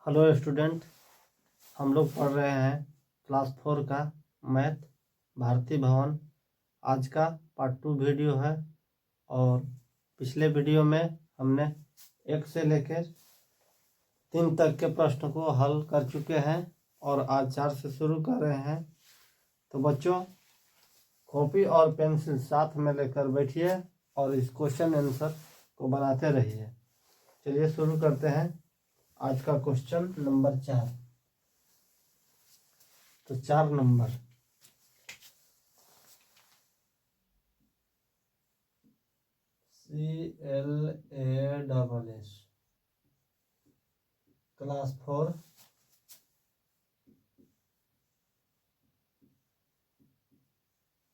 Hello student, हम लोग पढ़ रहे हैं क्लास 4 का मैथ भारती भवन। आज का पार्ट 2 वीडियो है और पिछले वीडियो में हमने 1 से लेकर 3 तक के प्रश्न को हल कर चुके हैं और आज 4 से शुरू कर रहे हैं। तो बच्चों, कॉपी और पेंसिल साथ में लेकर बैठिए और इस क्वेश्चन आंसर को बनाते रहिए। चलिए शुरू करते हैं। आज का क्वेश्चन नंबर 4। तो 4 नंबर, CLASS क्लास 4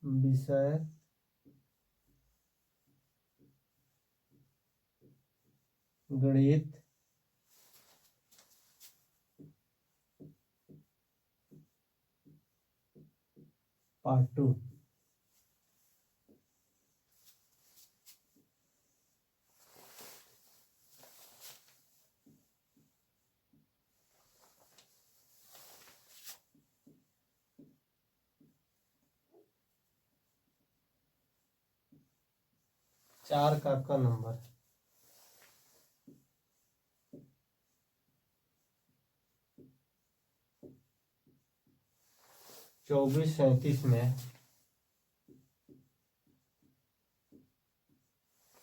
विषय गणित पार्ट 2। चार का नंबर 2437 में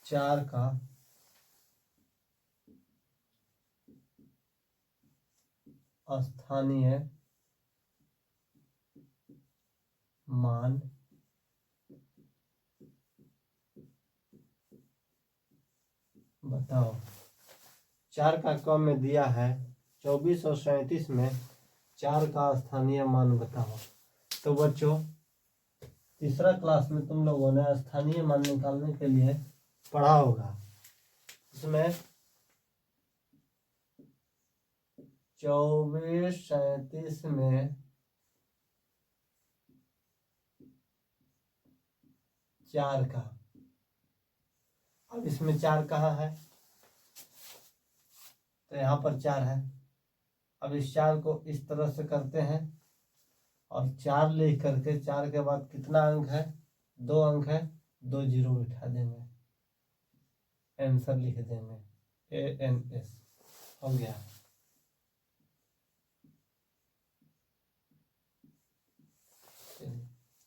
4 का स्थानीय मान बताओ। 4 का क में दिया है 24 और 37 में 4 का स्थानीय मान बताओ। तो बच्चों, तीसरा क्लास में तुम लोगों ने स्थानीय मान निकालने के लिए पढ़ा होगा। इसमें 2437 में 4 का, अब इसमें 4 कहाँ है? तो यहाँ पर 4 है। अब इस 4 को इस तरह से करते हैं और 4 लिख करके 4 के बाद कितना अंक है? 2 अंक है, 2 जीरो बिठा देंगे, आंसर लिख देंगे ANS। हो गया।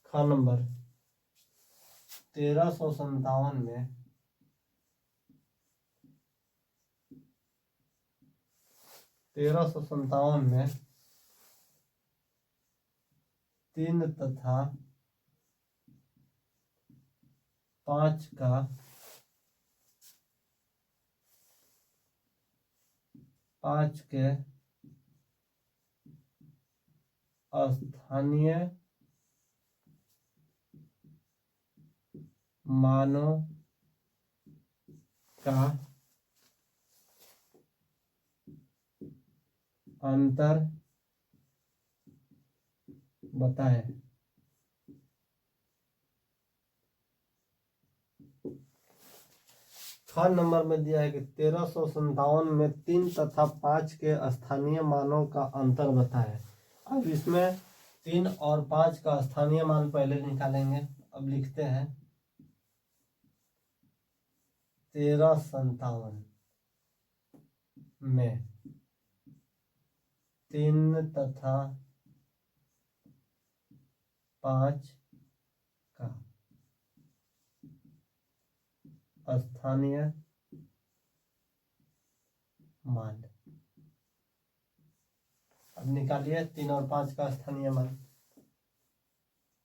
ख नंबर 1357 में 3 तथा 5 का स्थानीय मानों का अंतर बताएं। ख नंबर में दिया है कि 1357 में 3 तथा 5 के स्थानीय मानों का अंतर बताएं। अब इसमें 3 और 5 का स्थानीय मान पहले निकालेंगे। अब लिखते हैं 1357 में 3 तथा 5 का स्थानीय मान। अब निकालिए 3 और 5 का स्थानीय मान।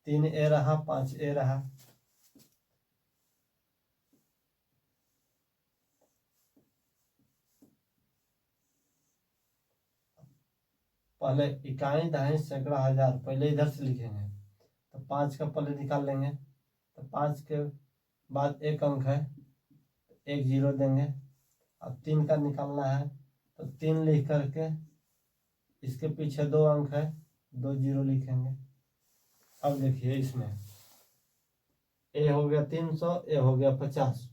3 ए रहा, 5 ए रहा। पहले इकाई, दहाई, सैकड़ा, हजार पहले इधर से लिखेंगे। तो 5 का पहले निकाल लेंगे। तो 5 के बाद 1 अंक है, 1 जीरो देंगे। अब 3 का निकालना है तो 3 लिख करके इसके पीछे 2 अंक है, 2 जीरो लिखेंगे। अब देखिए, इसमें ए हो गया 300, ए हो गया 50।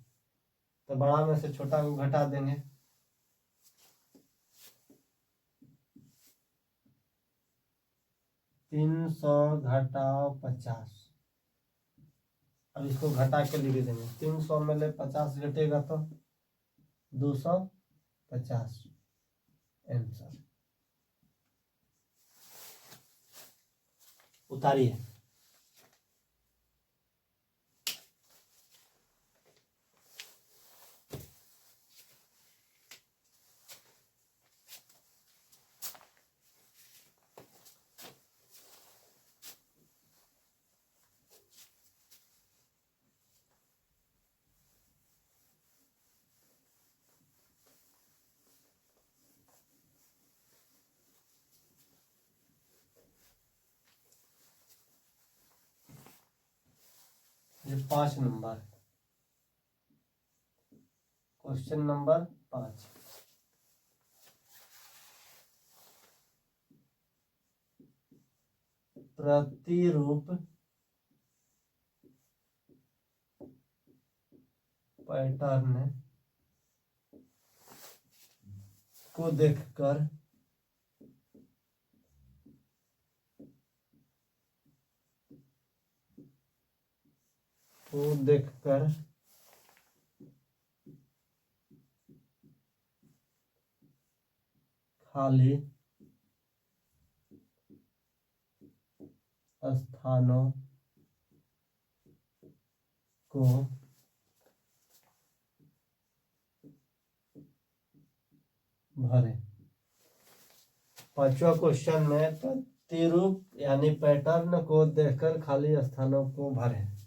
तो बड़ा में से छोटा को घटा देंगे। 300 घटाओ 50। अब इसको घटा के लिख देंगे। 300 में ले 50 घटेगा तो 250 आंसर। उतारिए। ये 5 नंबर, क्वेश्चन नंबर 5। प्रतिरूप पैटर्न को देखकर खाली स्थानों को भरें। पांचवा क्वेश्चन में प्रतिरूप यानी पैटर्न को देखकर खाली स्थानों को भरें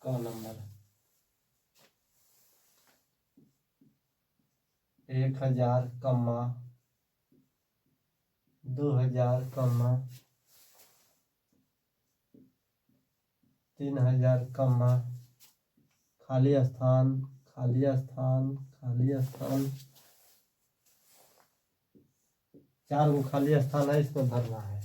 का नंबर 1000, 2000, 3000, खाली स्थान, खाली स्थान, खाली स्थान। 4 गो खाली स्थान है, इसमें भरना है।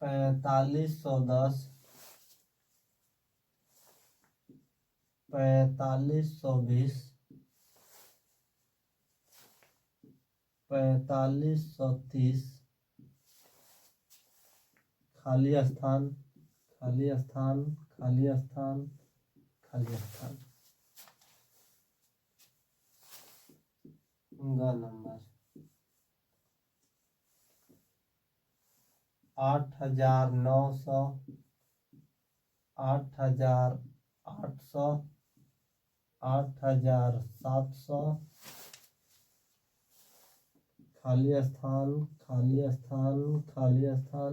पैंतालीस सौ 10, 4520, 4530, खाली स्थान, खाली स्थान, खाली स्थान, खाली स्थान। ग नंबर 8900, 8800, 8700, खाली स्थान, खाली स्थान, खाली स्थान,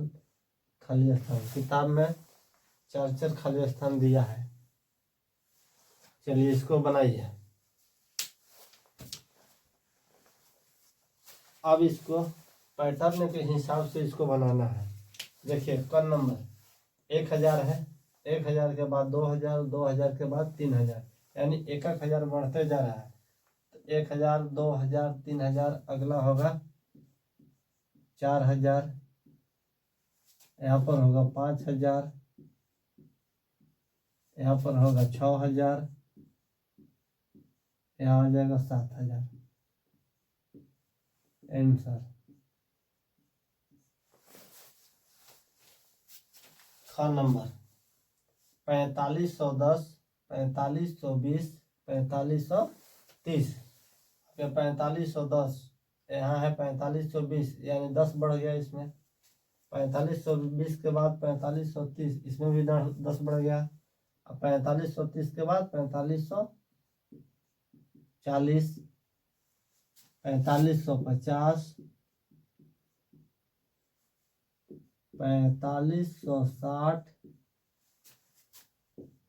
खाली स्थान। किताब में 4 खाली स्थान दिया है। चलिए इसको बनाइए। अब इसको पैटर्न के हिसाब से इसको बनाना है। देखिए क नंबर 1000 है, 1000 के बाद 2000, 2000 के बाद 3000, यानी 1000 बढ़ते जा रहा है। तो 1000, 2000, 3000, अगला होगा 4000, यहाँ पर होगा 5000, यहाँ पर होगा 6000, यहाँ आ जाएगा 7000 आंसर। ख नंबर 4510, 4520, 4530। 4510 यहाँ है 4520, यानी 10 बढ़ गया इसमें। 4520 के बाद 4530, इसमें भी 10 बढ़ गया। अब 4530 के बाद 4540, 4550, 4560,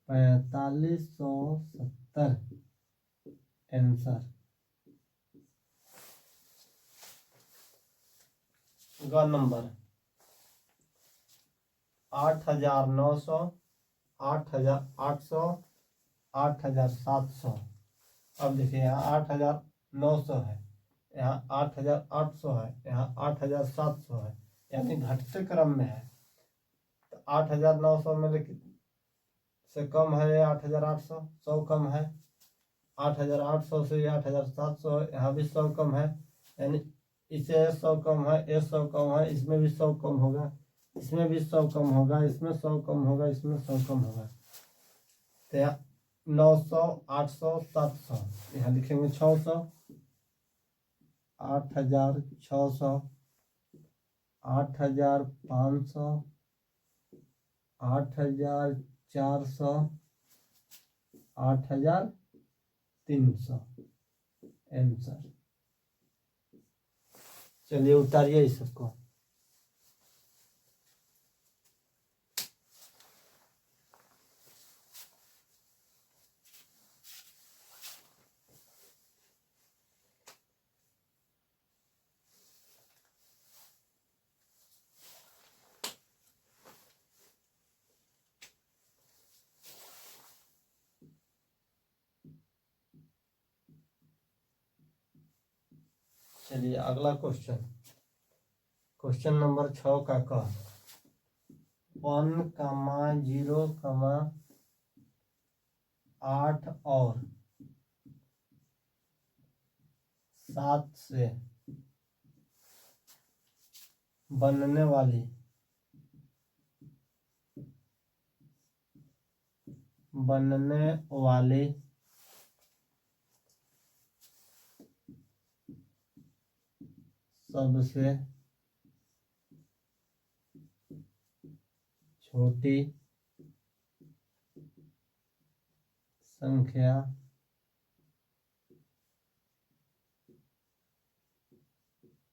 4570 आंसर। ग नंबर 8900, 8800, 8700। अब देखिए यहाँ 8900 है, यहाँ 8800 है, यहाँ 8700 है, यानी घटते क्रम में है। तो 8,900 मेरे से कम है, 8,800, 100 कम है। 8,800 से 8,700, यहाँ भी 100 कम है, यानी इसे 100 कम है, ये 100 कम है, इसमें भी 100 कम होगा, इसमें भी 100 कम होगा, इसमें 100 कम होगा, इसमें 100 कम होगा। तो 900, 800, 700, यहाँ लिखेंगे 600, 8,600, 8,500, 8,400, 8,300 आंसर। चलिए उतारिए इस सबको। चलिए अगला क्वेश्चन, क्वेश्चन नंबर 6 का 1, 0, 8 और 7 से बनने वाली सबसे छोटी संख्या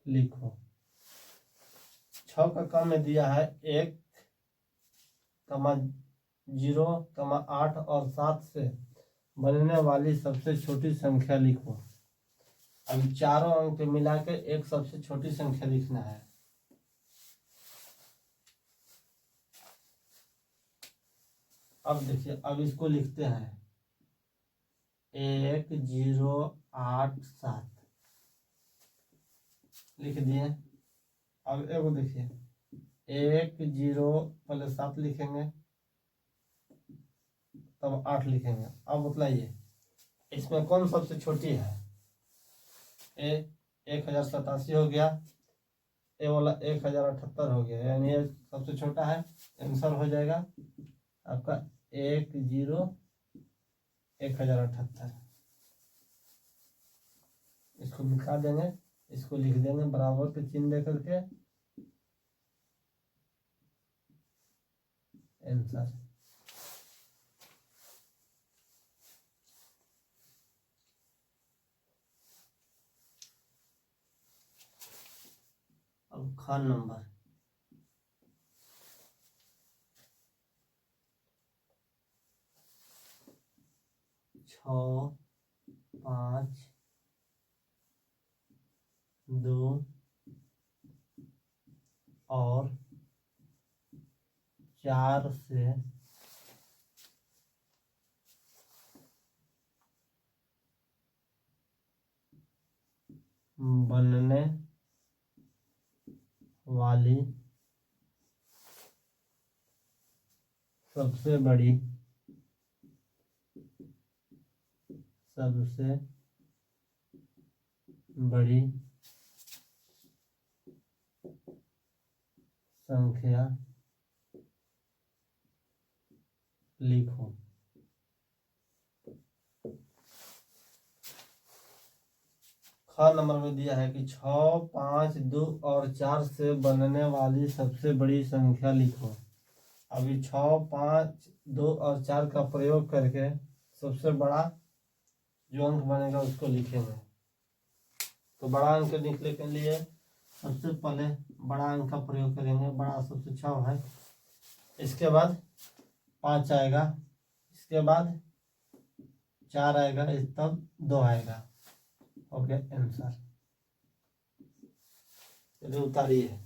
लिखो। 6 का क्रम में दिया है 1, 0, 8 और 7 से बनने वाली सबसे छोटी संख्या लिखो। अब चारों अंक मिला के एक सबसे छोटी संख्या लिखना है। अब देखिए, अब इसको लिखते हैं 1, 0, 8, 7 लिख दिए। अब एगो देखिए 1, 0 पहले 7 लिखेंगे, तब 8 लिखेंगे। अब बतलाइए इसमें कौन सबसे छोटी है? 1,087 हो गया, ए वाला 1,078 हो गया, यानी ये सबसे छोटा है। आंसर हो जाएगा आपका 1, 0, 1,078। इसको मिटा देंगे, इसको लिख देंगे बराबर के चिन्ह दे करके आंसर। अब खान नंबर 6, 5, 2 और 4 से बनने वाली सबसे बड़ी संख्या लिखो। ख नंबर में दिया है कि 6, 5, 2 और 4 से बनने वाली सबसे बड़ी संख्या लिखो। अभी 6, 5, 2 और 4 का प्रयोग करके सबसे बड़ा जो अंक बनेगा उसको लिखेंगे। तो बड़ा अंक लिखने के लिए सबसे पहले बड़ा अंक का प्रयोग करेंगे। बड़ा सबसे 6 है, इसके बाद 5 आएगा, इसके बाद 4 आएगा, तब 2 आएगा। Okay answer. चलिए उतारिए।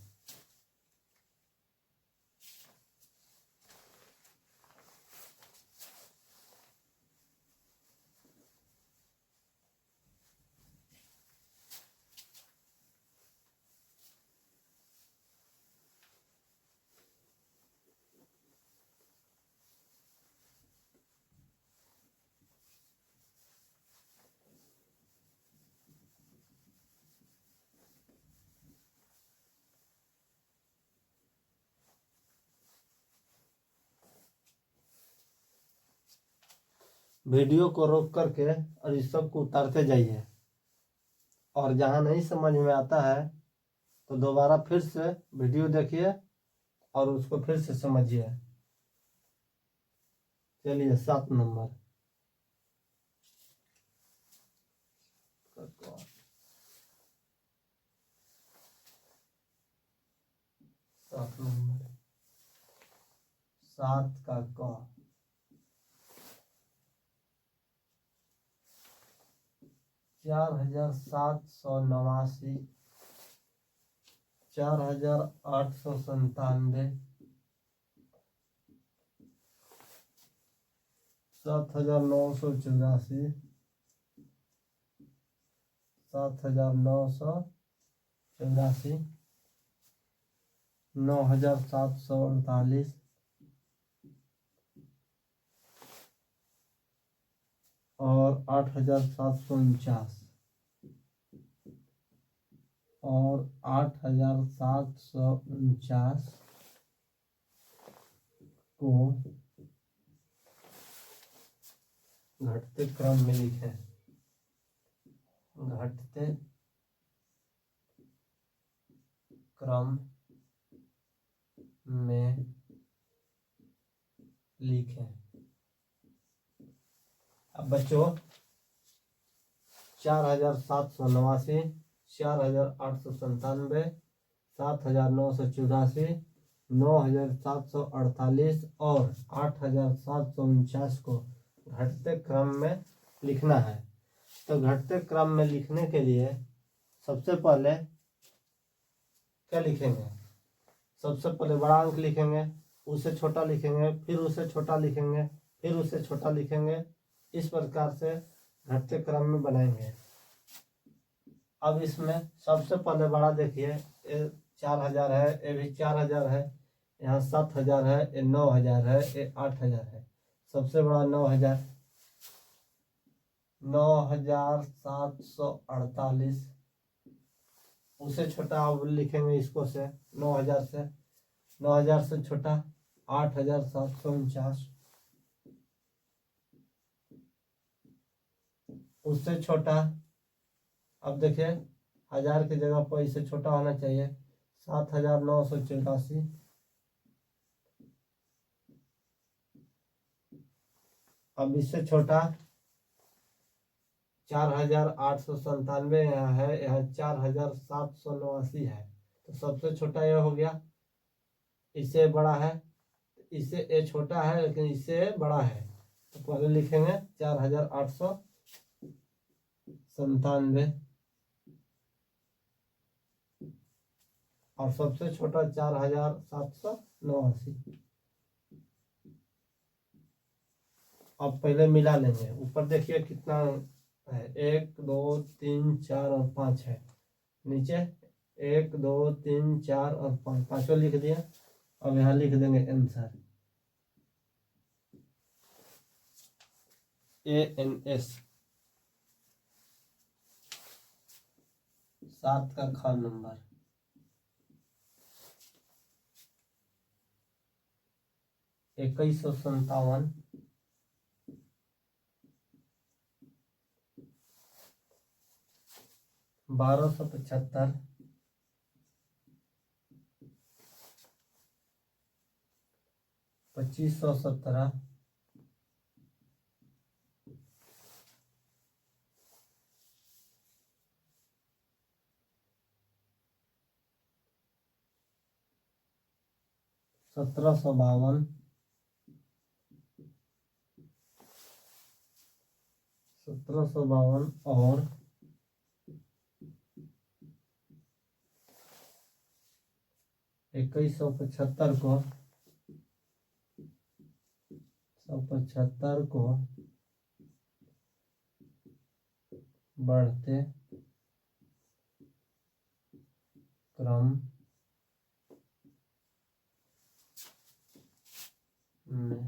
वीडियो को रोक करके और इस सब को उतारते जाइए, और जहाँ नहीं समझ में आता है तो दोबारा फिर से वीडियो देखिए और उसको फिर से समझिए। चलिए 7 नंबर। 7 नंबर, 7 का क। 4789, 4897, 7984, 7984, 9748 और 8749 और 8749 को घटते क्रम में लिखें। घटते क्रम में लिखें। अब बच्चों 4789, 4897, 7984, 9748 और 8749 को घटते क्रम में लिखना है। तो घटते क्रम में लिखने के लिए सबसे पहले क्या लिखेंगे? सबसे पहले बड़ा अंक लिखेंगे, उसे छोटा लिखेंगे, फिर उसे छोटा लिखेंगे, फिर उसे छोटा लिखेंगे। इस प्रकार से घटते क्रम में बनाएंगे। अब इसमें सबसे पहले बड़ा देखिए, ये 4000 है, ये भी 4000 है, यहाँ 7000 है, ये 9000 है, ये 8000 है। सबसे बड़ा 9000, 9748। उसे छोटा अब लिखेंगे इसको से 9000 से, 9000 से छोटा 8749। उससे छोटा, अब देखिए 1000 की जगह पर इसे छोटा होना चाहिए, 7984। अब इससे छोटा 4897 यहाँ है, यहाँ 4789 है। तो सबसे छोटा यह हो गया। इससे बड़ा है, इससे ये छोटा है लेकिन इससे बड़ा है। तो पहले लिखेंगे 4897 और सबसे छोटा 4789। अब पहले मिला लेंगे। ऊपर देखिए कितना है, 1 2 3 4 और 5 है। नीचे 1 2 3 4 और 5, पांचों लिख दिया। अब यहाँ लिख देंगे आंसर ANS। 7 का ख नंबर। 2157, 1275, 2517, 1752, 1752 और 2175 को 175 को बढ़ते क्रम में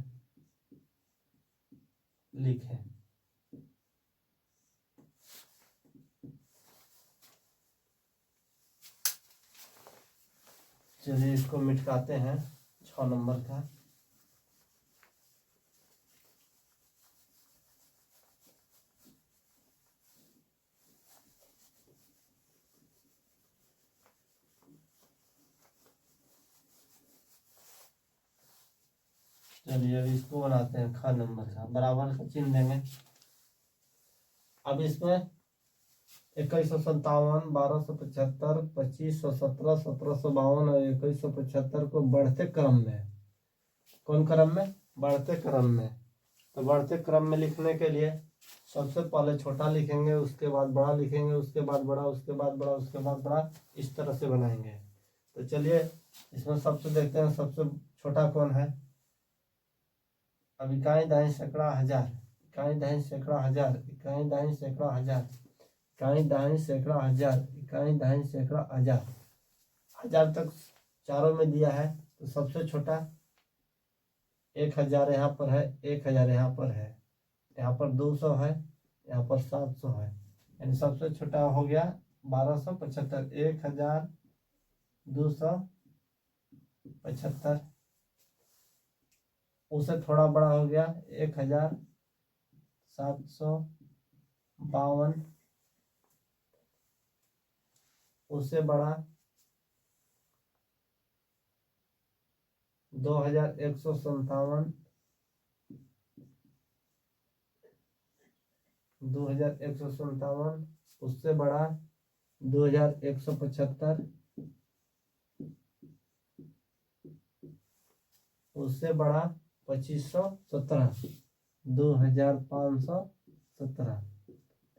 लिखें। चलिए इसको मिटाते हैं। 6 नंबर का चलिए अब इसको बनाते हैं ख नंबर का, बराबर का चिन्ह देंगे। अब इसमें 2157, 1275, 2517, 1752 और 2175 को बढ़ते क्रम में, कौन क्रम में? बढ़ते क्रम में। तो बढ़ते क्रम में लिखने के लिए सबसे पहले छोटा लिखेंगे, उसके बाद बड़ा लिखेंगे, उसके बाद बड़ा, उसके बाद बड़ा, उसके बाद बड़ा, इस तरह से बनाएंगे। तो चलिए इसमें सबसे देखते हैं सबसे छोटा कौन है। अब इकाई दहाई सैकड़ा हजार, इकाई दहाई सैकड़ा हजार, इकाई दहाई सैकड़ा हजार, इकाई दहाई सैकड़ा हजार, इकाई दहाई सैकड़ा हजार, हजार तक चारों में दिया है। तो सबसे छोटा 1000 यहाँ पर है, 1000 यहाँ पर है, यहाँ पर 200 है, यहाँ पर 700 है, यानी सबसे छोटा हो गया 1275, 1275। उसे थोड़ा बड़ा हो गया 1752, उससे बड़ा 2157, 2157, उससे बड़ा 2175, उससे बड़ा 2517, 2517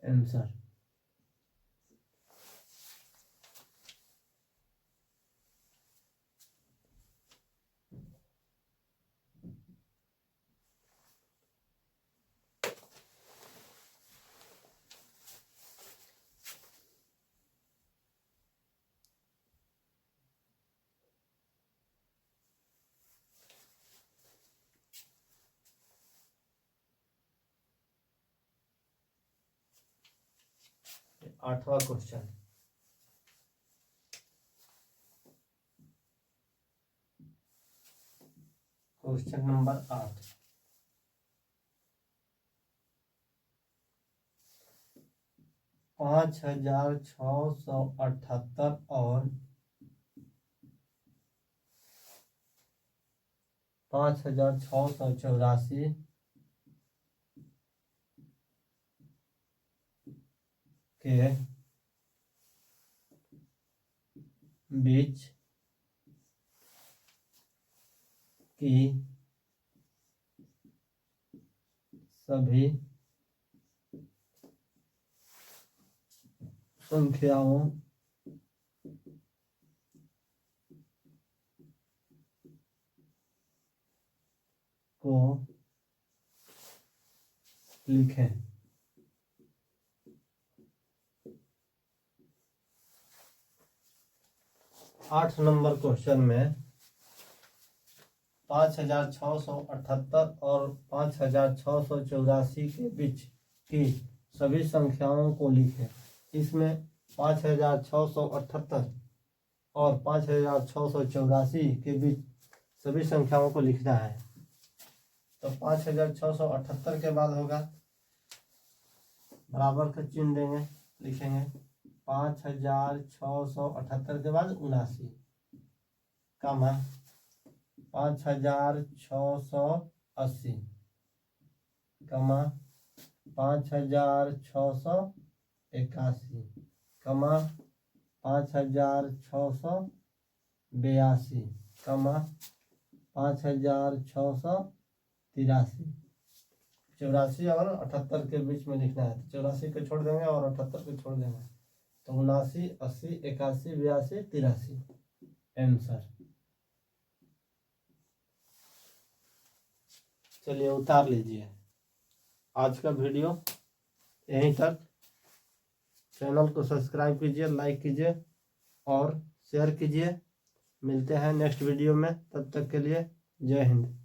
आंसर। आठवां क्वेश्चन, क्वेश्चन नंबर 8। 5678 और 5684 के बीच की सभी संख्याओं को लिखें। 8 नंबर क्वेश्चन में 5678 और 5684 के बीच की सभी संख्याओं को लिखें। इसमें 5678 और 5684 के बीच सभी संख्याओं को लिखना है। तो 5678 के बाद होगा, बराबर का चिन्ह देंगे, लिखेंगे 5678 के बाद 79, कमा 5680, कमा 5681, कमा 5682, कमा 5683। 84 और 78 के बीच में लिखना है। तो 84 को छोड़ देंगे और 78 को छोड़ देंगे, तो 79, 80, 81, 82, 83 आंसर। चलिए उतार लीजिए। आज का वीडियो यहीं तक। चैनल को सब्सक्राइब कीजिए, लाइक कीजिए और शेयर कीजिए। मिलते हैं नेक्स्ट वीडियो में, तब तक के लिए जय हिंद।